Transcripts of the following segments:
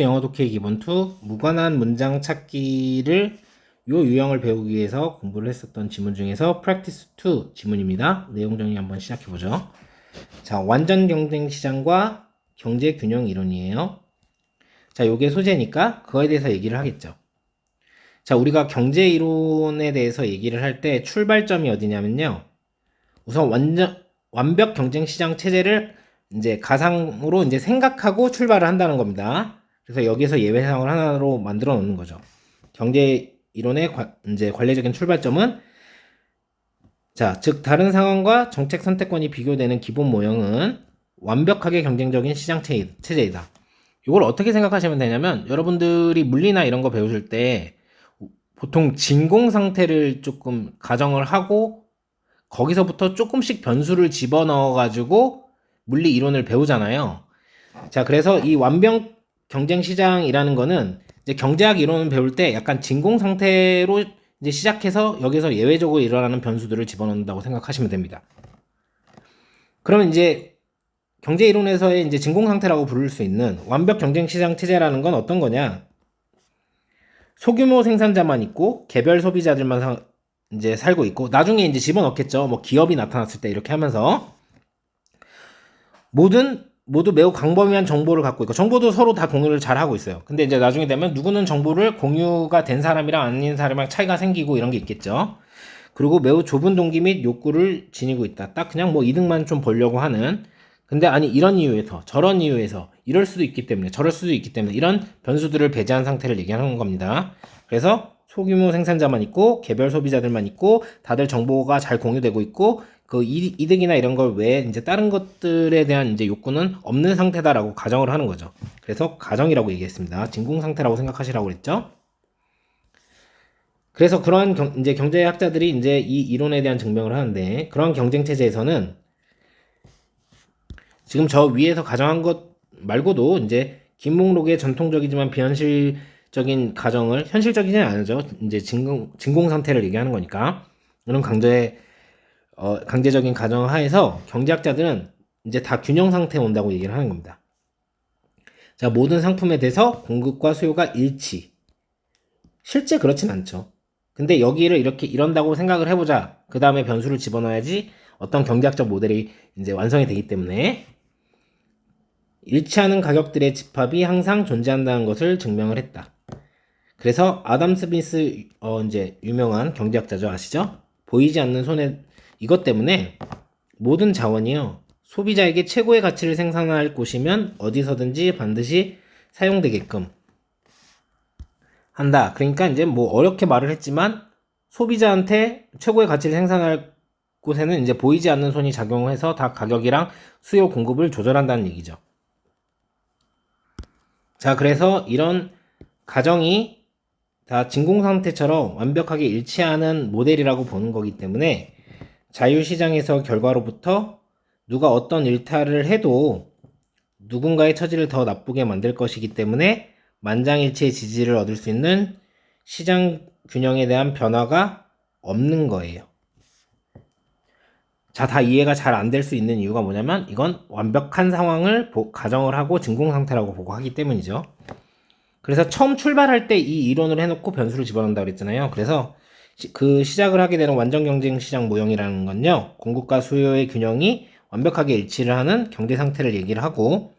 영어 독해 기본 2 무관한 문장 찾기를 요 유형을 배우기 위해서 공부를 했었던 지문 중에서 practice 2 지문입니다. 내용 정리 한번 시작해 보죠. 자, 완전 경쟁 시장과 경제 균형 이론이에요. 자, 요게 소재니까 그거에 대해서 얘기를 하겠죠. 자, 우리가 경제 이론에 대해서 얘기를 할 때 출발점이 어디냐면요. 우선 완벽 경쟁 시장 체제를 이제 가상으로 이제 생각하고 출발을 한다는 겁니다. 그래서 여기서 예외 사항을 하나로 만들어 놓는 거죠. 경제 이론의 이제 관례적인 출발점은 자, 즉 다른 상황과 정책 선택권이 비교되는 기본 모형은 완벽하게 경쟁적인 시장 체제이다. 이걸 어떻게 생각하시면 되냐면 여러분들이 물리나 이런 거 배우실 때 보통 진공 상태를 조금 가정을 하고 거기서부터 조금씩 변수를 집어넣어 가지고 물리 이론을 배우잖아요. 자, 그래서 이 완벽 경쟁 시장이라는 거는 이제 경제학 이론을 배울 때 약간 진공 상태로 이제 시작해서 여기서 예외적으로 일어나는 변수들을 집어넣는다고 생각하시면 됩니다. 그러면 이제 경제 이론에서의 이제 진공 상태라고 부를 수 있는 완벽 경쟁 시장 체제라는 건 어떤 거냐? 소규모 생산자만 있고 개별 소비자들만 이제 살고 있고 나중에 이제 집어넣겠죠. 뭐 기업이 나타났을 때 이렇게 하면서 모두 매우 광범위한 정보를 갖고 있고 정보도 서로 다 공유를 잘 하고 있어요. 근데 이제 나중에 되면 누구는 정보를 공유가 된 사람이랑 아닌 사람이랑 차이가 생기고 이런 게 있겠죠. 그리고 매우 좁은 동기 및 욕구를 지니고 있다. 딱 그냥 뭐 이득만 좀 보려고 하는. 근데 아니 이런 이유에서 저런 이유에서 이럴 수도 있기 때문에 저럴 수도 있기 때문에 이런 변수들을 배제한 상태를 얘기하는 겁니다. 그래서 소규모 생산자만 있고 개별 소비자들만 있고 다들 정보가 잘 공유되고 있고 그 이득이나 이런 걸 외에 이제 다른 것들에 대한 이제 욕구는 없는 상태다라고 가정을 하는 거죠. 그래서 가정이라고 얘기했습니다. 진공 상태라고 생각하시라고 그랬죠. 그래서 그러한 이제 경제학자들이 이제 이 이론에 대한 증명을 하는데 그런 경쟁 체제에서는 지금 저 위에서 가정한 것 말고도 이제 김목록의 전통적이지만 비현실적인 가정을 현실적이지는 않죠. 이제 진공 상태를 얘기하는 거니까 이런 강제적인 가정 하에서 경제학자들은 이제 다 균형 상태에 온다고 얘기를 하는 겁니다. 자, 모든 상품에 대해서 공급과 수요가 일치. 실제 그렇진 않죠. 근데 여기를 이렇게 이런다고 생각을 해보자. 그 다음에 변수를 집어넣어야지 어떤 경제학적 모델이 이제 완성이 되기 때문에 일치하는 가격들의 집합이 항상 존재한다는 것을 증명을 했다. 그래서 아담 스미스 이제 유명한 경제학자죠. 아시죠? 보이지 않는 손에 이것 때문에 모든 자원이요. 소비자에게 최고의 가치를 생산할 곳이면 어디서든지 반드시 사용되게끔 한다. 그러니까 이제 뭐 어렵게 말을 했지만 소비자한테 최고의 가치를 생산할 곳에는 이제 보이지 않는 손이 작용해서 다 가격이랑 수요 공급을 조절한다는 얘기죠. 자, 그래서 이런 가정이 다 진공 상태처럼 완벽하게 일치하는 모델이라고 보는 거기 때문에 자유시장에서 결과로부터 누가 어떤 일탈을 해도 누군가의 처지를 더 나쁘게 만들 것이기 때문에 만장일치의 지지를 얻을 수 있는 시장 균형에 대한 변화가 없는 거예요. 자, 다 이해가 잘 안 될 수 있는 이유가 뭐냐면 이건 완벽한 상황을 가정을 하고 진공 상태라고 보고 하기 때문이죠. 그래서 처음 출발할 때 이 이론을 해놓고 변수를 집어넣는다고 그랬잖아요. 그래서 그 시작을 하게 되는 완전 경쟁 시장 모형이라는 건요. 공급과 수요의 균형이 완벽하게 일치를 하는 경제 상태를 얘기를 하고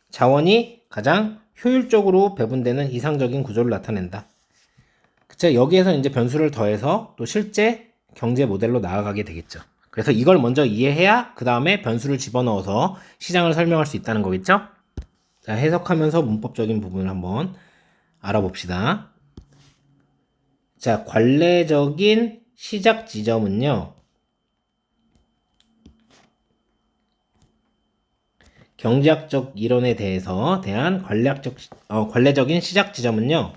자원이 가장 효율적으로 배분되는 이상적인 구조를 나타낸다. 그쵸? 여기에서 이제 변수를 더해서 또 실제 경제 모델로 나아가게 되겠죠. 그래서 이걸 먼저 이해해야 그 다음에 변수를 집어넣어서 시장을 설명할 수 있다는 거겠죠? 자, 해석하면서 문법적인 부분을 한번 알아봅시다. 자, 관례적인 시작 지점은요. 경제학적 이론에 대한 관례적인 시작 지점은요.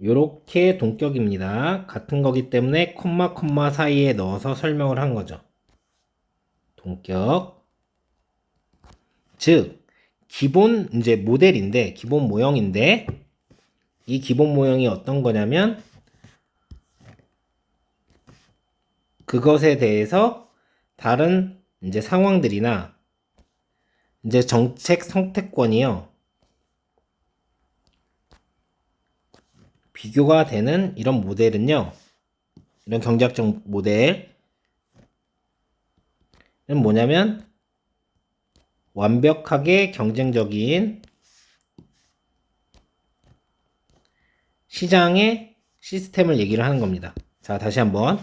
요렇게 동격입니다. 같은 거기 때문에 콤마 사이에 넣어서 설명을 한 거죠. 동격. 즉, 기본 이제 모델인데, 기본 모형인데, 이 기본 모형이 어떤 거냐면, 그것에 대해서 다른 이제 상황들이나 이제 정책 선택권이요. 비교가 되는 이런 모델은요, 이런 경제학적 모델은 뭐냐면 완벽하게 경쟁적인 시장의 시스템을 얘기를 하는 겁니다. 자, 다시 한번.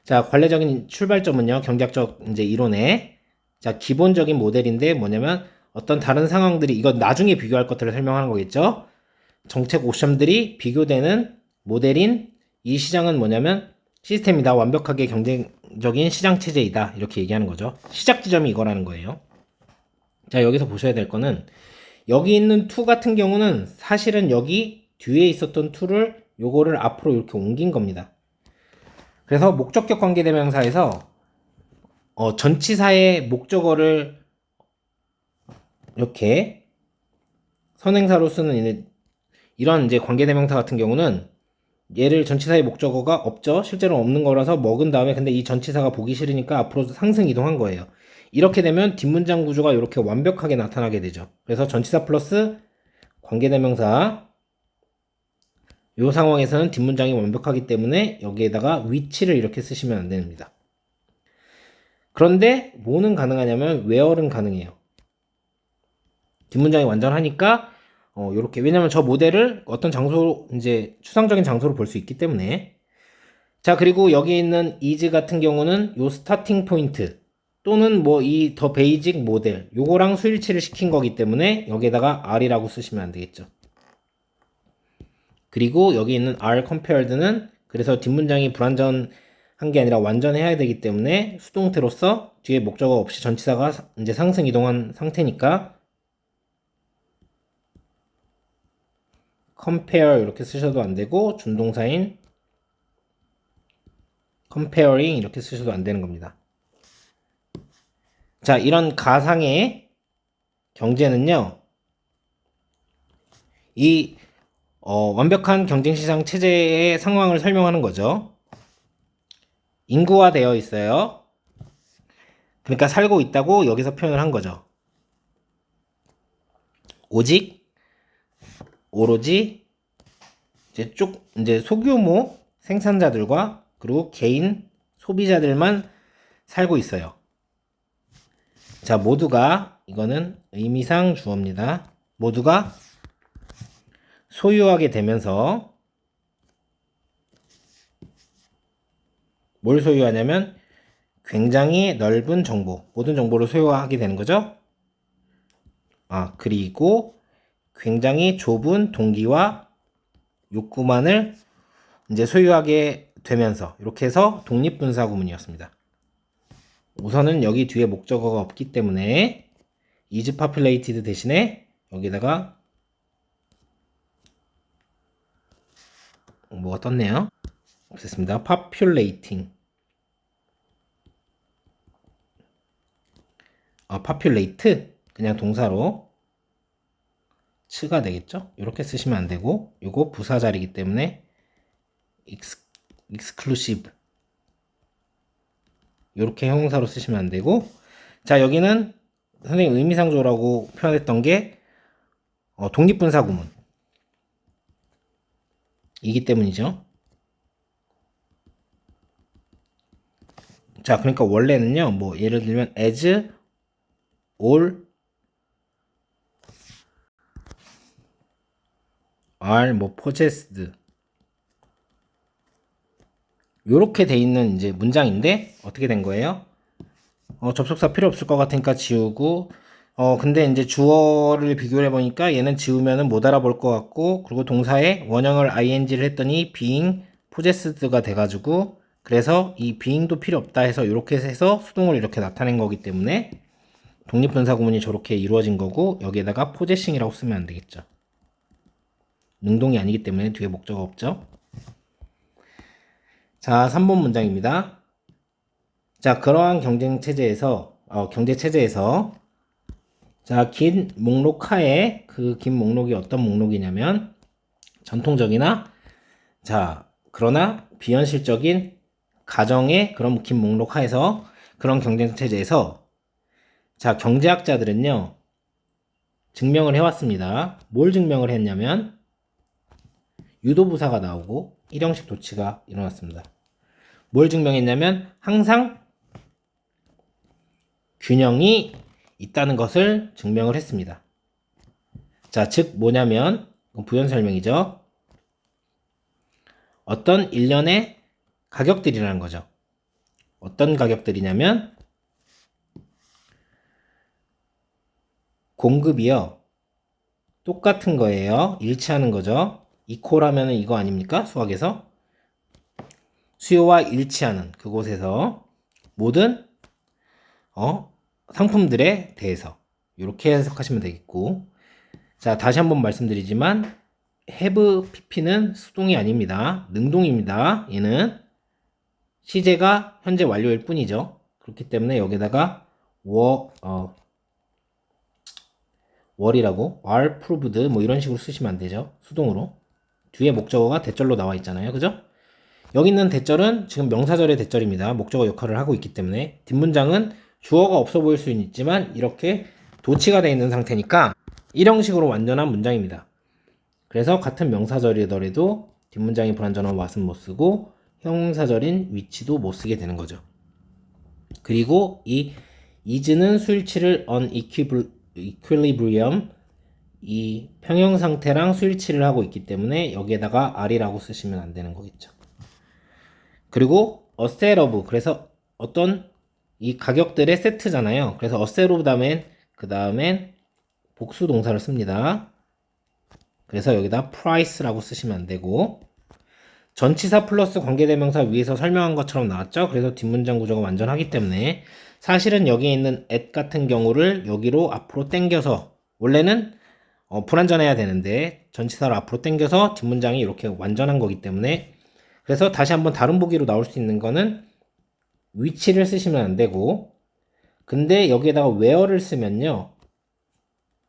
자, 관례적인 출발점은요, 경제학적 이제 이론의 자, 기본적인 모델인데 뭐냐면 어떤 다른 상황들이 이건 나중에 비교할 것들을 설명하는 거겠죠. 정책 옵션들이 비교되는 모델인 이 시장은 뭐냐면 시스템이다. 완벽하게 경쟁적인 시장 체제이다. 이렇게 얘기하는 거죠. 시작 지점이 이거라는 거예요. 자, 여기서 보셔야 될 거는 여기 있는 to 같은 경우는 사실은 여기 뒤에 있었던 to를 요거를 앞으로 이렇게 옮긴 겁니다. 그래서 목적격 관계대명사에서 전치사의 목적어를 이렇게 선행사로 쓰는 이런 이제 관계대명사 같은 경우는 얘를 전치사의 목적어가 없죠. 실제로 없는 거라서 먹은 다음에 근데 이 전치사가 보기 싫으니까 앞으로 상승 이동한 거예요. 이렇게 되면 뒷문장 구조가 이렇게 완벽하게 나타나게 되죠. 그래서 전치사 플러스 관계대명사 이 상황에서는 뒷문장이 완벽하기 때문에 여기에다가 위치를 이렇게 쓰시면 안 됩니다. 그런데 뭐는 가능하냐면 where는 가능해요. 뒷문장이 완전하니까 요렇게 왜냐면 저 모델을 어떤 장소 이제 추상적인 장소로 볼 수 있기 때문에 자 그리고 여기 있는 is 같은 경우는 요 스타팅 포인트 또는 뭐 이 더 베이직 모델 요거랑 수일치를 시킨 거기 때문에 여기에다가 r이라고 쓰시면 안 되겠죠. 그리고 여기 있는 are compared는 그래서 뒷문장이 불완전한 게 아니라 완전해야 되기 때문에 수동태로서 뒤에 목적어 없이 전치사가 이제 상승 이동한 상태니까 compare 이렇게 쓰셔도 안 되고 준동사인 comparing 이렇게 쓰셔도 안 되는 겁니다. 자, 이런 가상의 경제는요, 이 완벽한 경쟁시장 체제의 상황을 설명하는 거죠. 인구화되어 있어요. 그러니까 살고 있다고 여기서 표현을 한 거죠. 오직 오로지 이제 소규모 생산자들과 그리고 개인 소비자들만 살고 있어요. 자, 모두가 이거는 의미상 주어입니다. 모두가 소유하게 되면서 뭘 소유하냐면 굉장히 넓은 정보, 모든 정보를 소유하게 되는 거죠. 그리고 굉장히 좁은 동기와 욕구만을 이제 소유하게 되면서 이렇게 해서 독립분사 구문이었습니다. 우선은 여기 뒤에 목적어가 없기 때문에 is populated 대신에 여기다가 뭐가 떴네요. 없앴습니다. populating. populate 그냥 동사로 츠가 되겠죠? 이렇게 쓰시면 안 되고 이거 부사자리이기 때문에 exclusive 이렇게 형용사로 쓰시면 안 되고 자 여기는 선생님 의미상조라고 표현했던 게 독립분사 구문 이기 때문이죠. 자 그러니까 원래는요 뭐 예를 들면 as all are 뭐 possessed 요렇게 돼 있는 이제 문장인데 어떻게 된 거예요? 접속사 필요 없을 것 같으니까 지우고 근데 이제 주어를 비교를 해보니까 얘는 지우면은 못 알아볼 것 같고 그리고 동사에 원형을 ing를 했더니 being possessed가 돼가지고 그래서 이 being도 필요 없다 해서 이렇게 해서 수동을 이렇게 나타낸 거기 때문에 독립분사 구문이 저렇게 이루어진 거고 여기에다가 possessing이라고 쓰면 안 되겠죠. 능동이 아니기 때문에 뒤에 목적어 없죠. 자 3번 문장입니다. 자 그러한 경쟁 체제에서 자, 긴 목록 하에 그 긴 목록이 어떤 목록이냐면 전통적이나 자, 그러나 비현실적인 가정의 그런 긴 목록 하에서 그런 경쟁 체제에서 자, 경제학자들은요. 증명을 해왔습니다. 뭘 증명을 했냐면 유도부사가 나오고 일형식 도치가 일어났습니다. 뭘 증명했냐면 항상 균형이 있다는 것을 증명을 했습니다. 자, 즉 뭐냐면 부연 설명이죠. 어떤 일련의 가격들이라는 거죠. 어떤 가격들이냐면 공급이요. 똑같은 거예요. 일치하는 거죠. 이퀄 하면은 이거 아닙니까? 수학에서. 수요와 일치하는 그곳에서 모든 상품들에 대해서 이렇게 해석하시면 되겠고, 자, 다시 한번 말씀드리지만 have pp는 수동이 아닙니다. 능동입니다. 얘는 시제가 현재 완료일 뿐이죠. 그렇기 때문에 여기다가 월이라고 are proved 뭐 이런 식으로 쓰시면 안 되죠. 수동으로. 뒤에 목적어가 대절로 나와 있잖아요. 그죠? 여기 있는 대절은 지금 명사절의 대절입니다. 목적어 역할을 하고 있기 때문에 뒷문장은 주어가 없어 보일 수는 있지만 이렇게 도치가 되어 있는 상태니까 일형식으로 완전한 문장입니다. 그래서 같은 명사절이더라도 뒷문장이 불완전한 what은 못 쓰고 형용사절인 which도 못 쓰게 되는 거죠. 그리고 이 is는 수일치를 unequilibrium 이 평형 상태랑 수일치를 하고 있기 때문에 여기에다가 R이라고 쓰시면 안 되는 거겠죠. 그리고 a set of 그래서 어떤 이 가격들의 세트잖아요. 그래서 a set of 그 다음엔 복수 동사를 씁니다. 그래서 여기다 price라고 쓰시면 안 되고 전치사 플러스 관계대명사 위에서 설명한 것처럼 나왔죠. 그래서 뒷문장 구조가 완전하기 때문에 사실은 여기에 있는 at 같은 경우를 여기로 앞으로 당겨서 원래는 불완전해야 되는데 전치사를 앞으로 당겨서 뒷문장이 이렇게 완전한 거기 때문에 그래서 다시 한번 다른 보기로 나올 수 있는 거는 which를 쓰시면 안 되고 근데 여기에다가 where를 쓰면요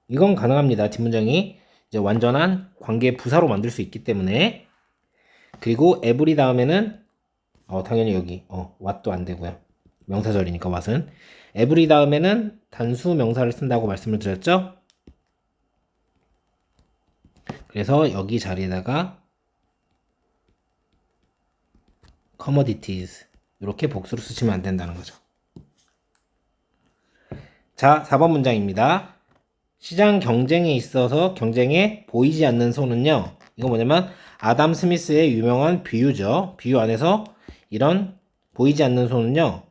이건 가능합니다. 뒷문장이 이제 완전한 관계 부사로 만들 수 있기 때문에 그리고 every 다음에는 당연히 여기 what도 안 되고요. 명사절이니까 what은 every 다음에는 단수 명사를 쓴다고 말씀을 드렸죠. 그래서 여기 자리에다가 commodities 이렇게 복수로 쓰시면 안 된다는 거죠. 자, 4번 문장입니다. 시장 경쟁에 있어서 경쟁에 보이지 않는 손은요. 이거 뭐냐면 아담 스미스의 유명한 비유죠. 비유 안에서 이런 보이지 않는 손은요.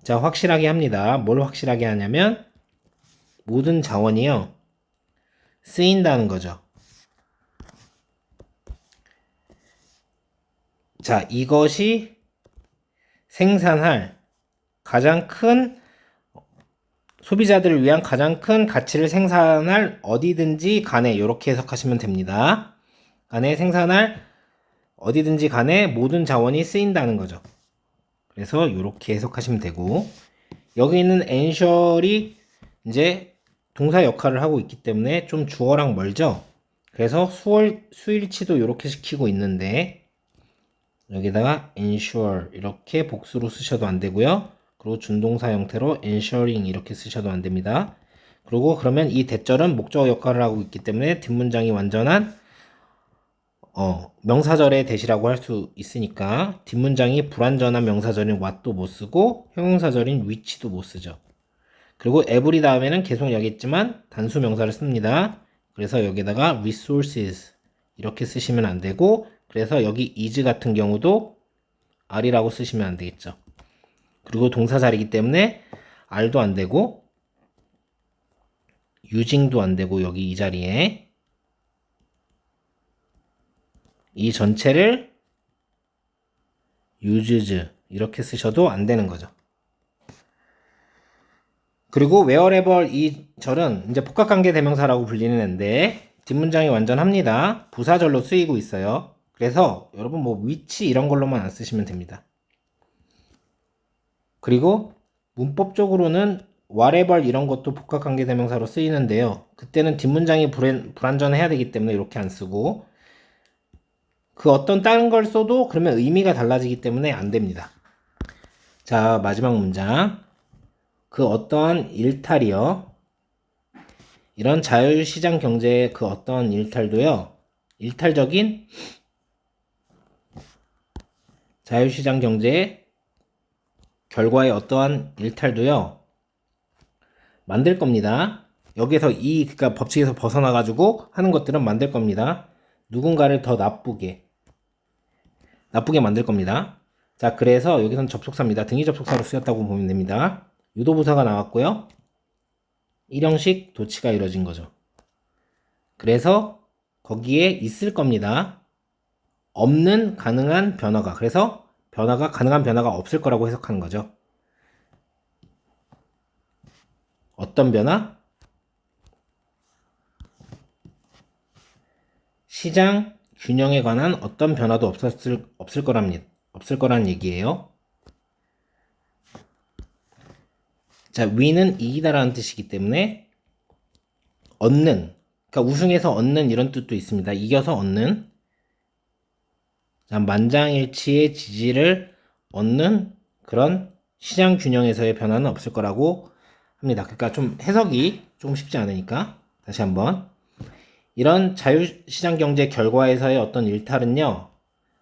자, 확실하게 합니다. 뭘 확실하게 하냐면 모든 자원이요. 쓰인다는 거죠. 자, 이것이 생산할 가장 큰 소비자들을 위한 가장 큰 가치를 생산할 어디든지 간에 이렇게 해석하시면 됩니다. 간에 생산할 어디든지 간에 모든 자원이 쓰인다는 거죠. 그래서 이렇게 해석하시면 되고 여기 있는 ensure이 이제 동사 역할을 하고 있기 때문에 좀 주어랑 멀죠. 그래서 수일치도 이렇게 시키고 있는데 여기다가 ensure 이렇게 복수로 쓰셔도 안 되고요. 그리고 준동사 형태로 ensuring 이렇게 쓰셔도 안 됩니다. 그리고 그러면 이 대절은 목적어 역할을 하고 있기 때문에 뒷문장이 완전한 명사절의 대시라고 할 수 있으니까 뒷문장이 불완전한 명사절인 what도 못 쓰고 형용사절인 which도 못 쓰죠. 그리고 every 다음에는 계속 여기있지만 단수 명사를 씁니다. 그래서 여기다가 resources 이렇게 쓰시면 안 되고 그래서 여기 is 같은 경우도 R이라고 쓰시면 안 되겠죠. 그리고 동사 자리이기 때문에 R도 안 되고 using도 안 되고 여기 이 자리에 이 전체를 uses 이렇게 쓰셔도 안 되는 거죠. 그리고 wherever 이 절은 이제 복합관계 대명사라고 불리는 앤데 뒷문장이 완전합니다. 부사절로 쓰이고 있어요. 그래서 여러분 뭐 which 이런 걸로만 안 쓰시면 됩니다. 그리고 문법적으로는 whatever 이런 것도 복합관계 대명사로 쓰이는데요. 그때는 뒷문장이 불완전해야 되기 때문에 이렇게 안 쓰고 그 어떤 다른 걸 써도 그러면 의미가 달라지기 때문에 안 됩니다. 자, 마지막 문장. 그 어떠한 일탈이요. 이런 자유시장 경제의 그 어떠한 일탈도요. 일탈적인 자유시장 경제의 결과의 어떠한 일탈도요, 만들 겁니다. 여기에서 그러니까 법칙에서 벗어나가지고 하는 것들은 만들 겁니다. 누군가를 더 나쁘게 만들 겁니다. 자, 그래서 여기서는 접속사입니다. 등위 접속사로 쓰였다고 보면 됩니다. 유도부사가 나왔고요. 일형식 도치가 이루어진 거죠. 그래서 거기에 있을 겁니다. 없는 가능한 변화가. 그래서 가능한 변화가 없을 거라고 해석하는 거죠. 어떤 변화? 시장 균형에 관한 어떤 변화도 없을 거라는 얘기예요. 자, 위는 이기다라는 뜻이기 때문에 얻는, 그러니까 우승해서 얻는 이런 뜻도 있습니다. 이겨서 얻는. 자, 만장일치의 지지를 얻는 그런 시장 균형에서의 변화는 없을 거라고 합니다. 그러니까 좀 해석이 좀 쉽지 않으니까 다시 한번. 이런 자유시장 경제 결과에서의 어떤 일탈은요,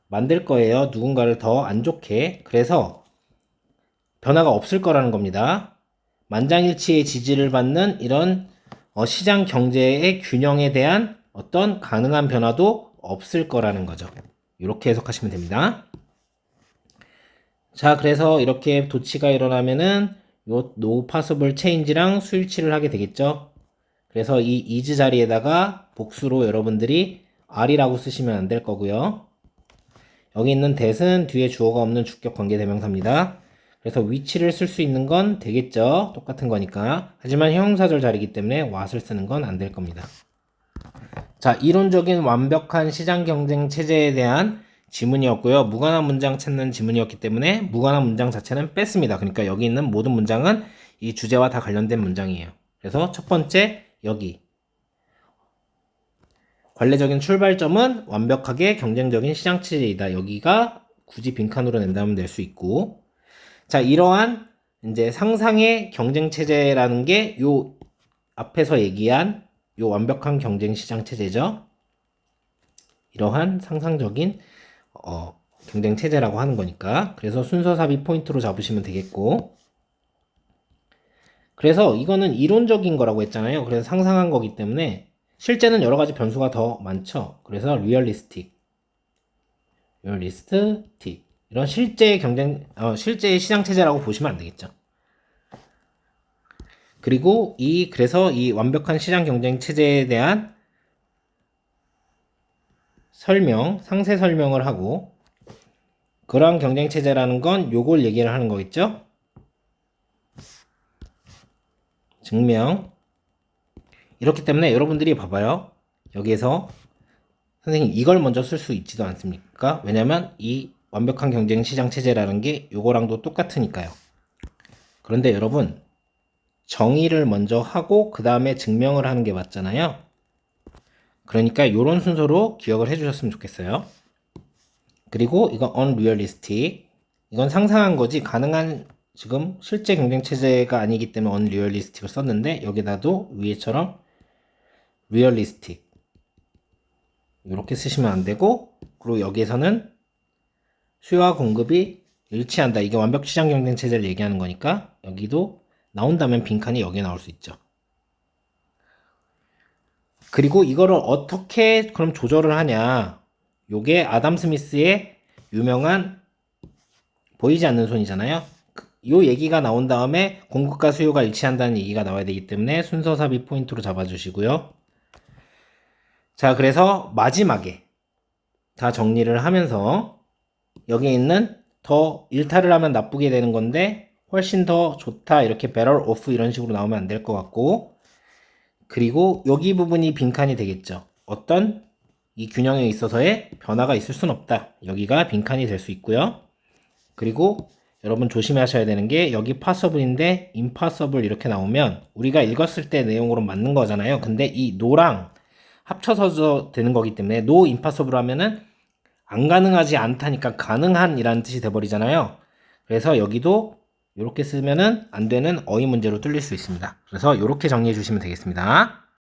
만들 거예요. 누군가를 더 안 좋게. 그래서 변화가 없을 거라는 겁니다. 만장일치의 지지를 받는 이런 시장 경제의 균형에 대한 어떤 가능한 변화도 없을 거라는 거죠. 이렇게 해석하시면 됩니다. 자, 그래서 이렇게 도치가 일어나면은 요 no possible change랑 수일치를 하게 되겠죠. 그래서 이 is 자리에다가 복수로 여러분들이 are이라고 쓰시면 안 될 거고요. 여기 있는 that은 뒤에 주어가 없는 주격 관계 대명사입니다. 그래서 which를 쓸 수 있는 건 되겠죠. 똑같은 거니까. 하지만 형용사절 자리이기 때문에 what을 쓰는 건 안 될 겁니다. 자, 이론적인 완벽한 시장 경쟁 체제에 대한 지문이었고요. 무관한 문장 찾는 지문이었기 때문에 무관한 문장 자체는 뺐습니다. 그러니까 여기 있는 모든 문장은 이 주제와 다 관련된 문장이에요. 그래서 첫 번째 여기 관례적인 출발점은 완벽하게 경쟁적인 시장 체제이다. 여기가 굳이 빈칸으로 낸다면 낼 수 있고, 자, 이러한 이제 상상의 경쟁 체제라는 게 요 앞에서 얘기한 요 완벽한 경쟁 시장 체제죠. 이러한 상상적인 경쟁 체제라고 하는 거니까. 그래서 순서삽입 포인트로 잡으시면 되겠고, 그래서 이거는 이론적인 거라고 했잖아요. 그래서 상상한 거기 때문에 실제는 여러 가지 변수가 더 많죠. 그래서 리얼리스틱 이런 실제의 실제의 시장 체제라고 보시면 안 되겠죠. 그리고 그래서 이 완벽한 시장 경쟁 체제에 대한 상세 설명을 하고, 그러한 경쟁 체제라는 건 요걸 얘기를 하는 거겠죠. 증명. 이렇기 때문에 여러분들이 봐봐요. 여기에서 선생님 이걸 먼저 쓸 수 있지도 않습니까? 왜냐면 이 완벽한 경쟁 시장 체제라는 게 요거랑도 똑같으니까요. 그런데 여러분, 정의를 먼저 하고 그 다음에 증명을 하는 게 맞잖아요. 그러니까 요런 순서로 기억을 해주셨으면 좋겠어요. 그리고 이건 unrealistic, 이건 상상한 거지 가능한 지금 실제 경쟁 체제가 아니기 때문에 unrealistic을 썼는데, 여기다도 위에처럼 realistic 이렇게 쓰시면 안 되고, 그리고 여기에서는 수요와 공급이 일치한다. 이게 완벽 시장 경쟁 체제를 얘기하는 거니까 여기도 나온다면 빈칸이 여기에 나올 수 있죠. 그리고 이거를 어떻게 그럼 조절을 하냐. 요게 아담 스미스의 유명한 보이지 않는 손이잖아요. 요 얘기가 나온 다음에 공급과 수요가 일치한다는 얘기가 나와야 되기 때문에 순서 삽입 포인트로 잡아주시고요. 자, 그래서 마지막에 다 정리를 하면서 여기 있는 더 일탈을 하면 나쁘게 되는 건데 훨씬 더 좋다, 이렇게 better off 이런 식으로 나오면 안 될 것 같고, 그리고 여기 부분이 빈칸이 되겠죠. 어떤 이 균형에 있어서의 변화가 있을 순 없다. 여기가 빈칸이 될 수 있고요. 그리고 여러분 조심하셔야 되는 게 여기 possible인데 impossible 이렇게 나오면 우리가 읽었을 때 내용으로 맞는 거잖아요. 근데 이 no랑 합쳐서 되는 거기 때문에 no impossible 하면은 안 가능하지 않다니까 가능한 이라는 뜻이 돼버리잖아요. 그래서 여기도 이렇게 쓰면은 안 되는 어휘 문제로 뚫릴 수 있습니다. 그래서 이렇게 정리해 주시면 되겠습니다.